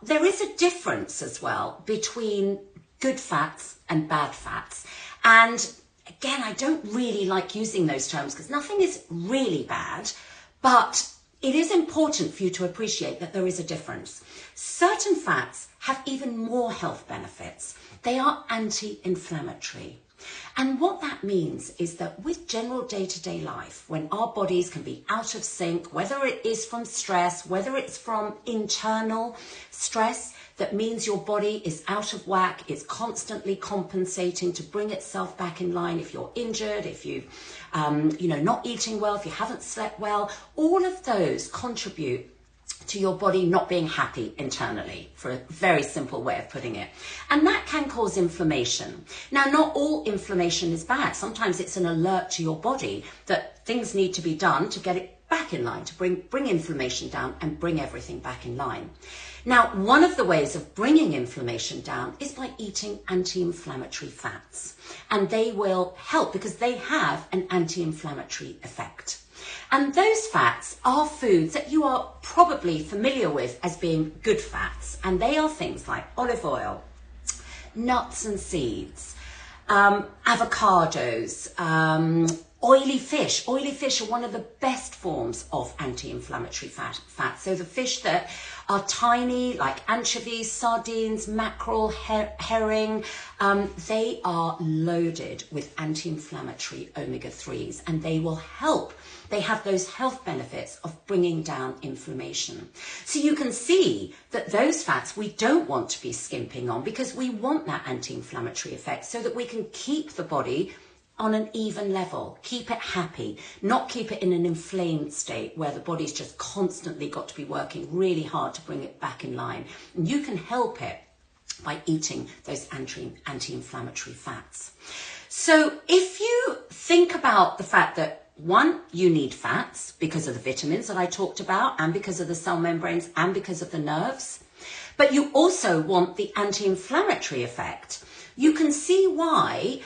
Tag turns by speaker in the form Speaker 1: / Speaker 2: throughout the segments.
Speaker 1: there is a difference as well between good fats and bad fats. And again, I don't really like using those terms because nothing is really bad, but it is important for you to appreciate that there is a difference. Certain fats have even more health benefits. They are anti-inflammatory. And what that means is that with general day-to-day life, when our bodies can be out of sync, whether it is from stress, whether it's from internal stress, that means your body is out of whack, it's constantly compensating to bring itself back in line. If you're injured, if you've, not eating well, if you haven't slept well, all of those contribute to your body not being happy internally, for a very simple way of putting it. And that can cause inflammation. Now, not all inflammation is bad. Sometimes it's an alert to your body that things need to be done to get it back in line, to bring inflammation down and bring everything back in line. Now, one of the ways of bringing inflammation down is by eating anti-inflammatory fats. And they will help because they have an anti-inflammatory effect. And those fats are foods that you are probably familiar with as being good fats. And they are things like olive oil, nuts and seeds, avocados, oily fish. Oily fish are one of the best forms of anti-inflammatory fat. So the fish that are tiny, like anchovies, sardines, mackerel, herring, they are loaded with anti-inflammatory omega-3s, and they will help. They have those health benefits of bringing down inflammation. So you can see that those fats we don't want to be skimping on, because we want that anti-inflammatory effect so that we can keep the body on an even level, keep it happy, not keep it in an inflamed state where the body's just constantly got to be working really hard to bring it back in line. And you can help it by eating those anti-inflammatory fats. So if you think about the fact that, one, you need fats because of the vitamins that I talked about, and because of the cell membranes, and because of the nerves, but you also want the anti-inflammatory effect, you can see why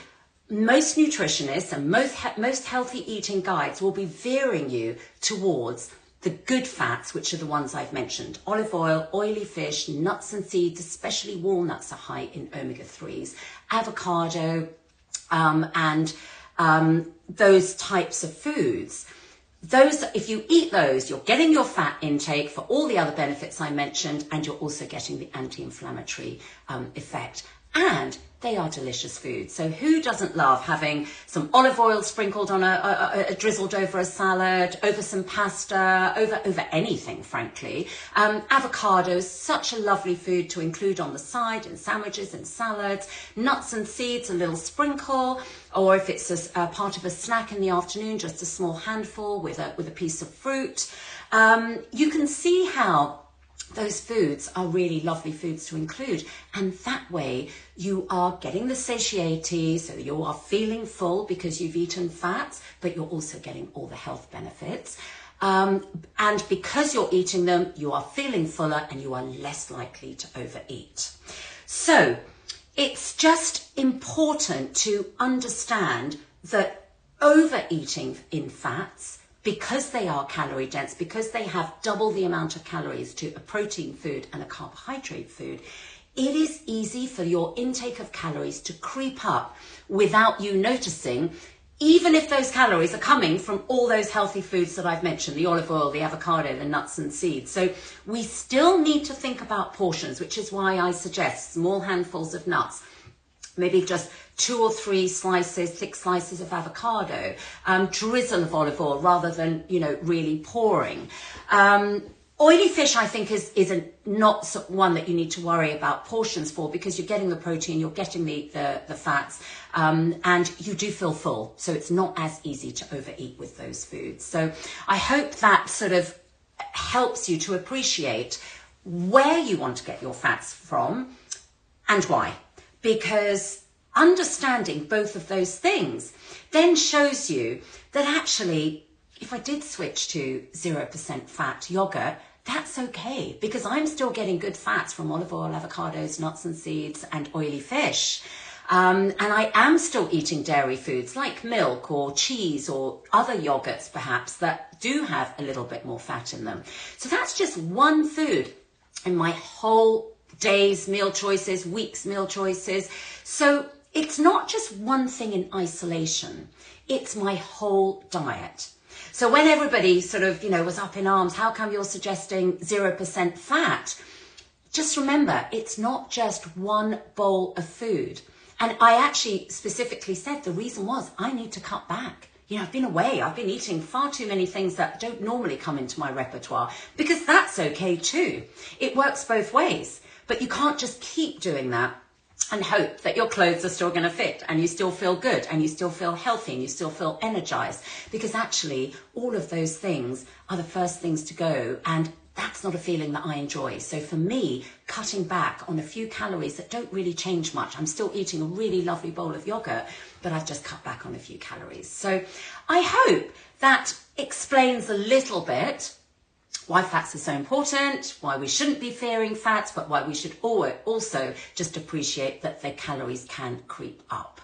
Speaker 1: most nutritionists and most healthy eating guides will be veering you towards the good fats, which are the ones I've mentioned. Olive oil, oily fish, nuts and seeds, especially walnuts are high in omega-3s, avocado, and those types of foods. Those, if you eat those, you're getting your fat intake for all the other benefits I mentioned, and you're also getting the anti-inflammatory effect. And they are delicious foods. So who doesn't love having some olive oil sprinkled on drizzled over a salad, over some pasta, over anything, frankly. Avocados, such a lovely food to include on the side in sandwiches and salads. Nuts and seeds, a little sprinkle, or if it's a part of a snack in the afternoon, just a small handful with a piece of fruit. You can see how those foods are really lovely foods to include, and that way you are getting the satiety, so you are feeling full because you've eaten fats, but you're also getting all the health benefits, and because you're eating them, you are feeling fuller and you are less likely to overeat. So it's just important to understand that overeating in fats, because they are calorie dense, because they have double the amount of calories to a protein food and a carbohydrate food, it is easy for your intake of calories to creep up without you noticing, even if those calories are coming from all those healthy foods that I've mentioned, the olive oil, the avocado, the nuts and seeds. So we still need to think about portions, which is why I suggest small handfuls of nuts, maybe just 2 or 3 slices, thick slices of avocado, drizzle of olive oil rather than, really pouring. Oily fish, I think, is not one that you need to worry about portions for, because you're getting the protein, you're getting the fats, and you do feel full. So it's not as easy to overeat with those foods. So I hope that sort of helps you to appreciate where you want to get your fats from and why. Because understanding both of those things then shows you that actually, if I did switch to 0% fat yogurt, that's okay, because I'm still getting good fats from olive oil, avocados, nuts and seeds, and oily fish. And I am still eating dairy foods like milk or cheese or other yogurts perhaps that do have a little bit more fat in them. So that's just one food in my whole day's meal choices, week's meal choices. So it's not just one thing in isolation, it's my whole diet. So when everybody sort of, was up in arms, how come you're suggesting 0% fat? Just remember, it's not just one bowl of food. And I actually specifically said the reason was I need to cut back. I've been away. I've been eating far too many things that don't normally come into my repertoire, because that's okay too. It works both ways, but you can't just keep doing that and hope that your clothes are still going to fit and you still feel good and you still feel healthy and you still feel energized, because actually all of those things are the first things to go, and that's not a feeling that I enjoy. So for me, cutting back on a few calories that don't really change much, I'm still eating a really lovely bowl of yogurt, but I've just cut back on a few calories. So I hope that explains a little bit why fats are so important, why we shouldn't be fearing fats, but why we should also just appreciate that the calories can creep up.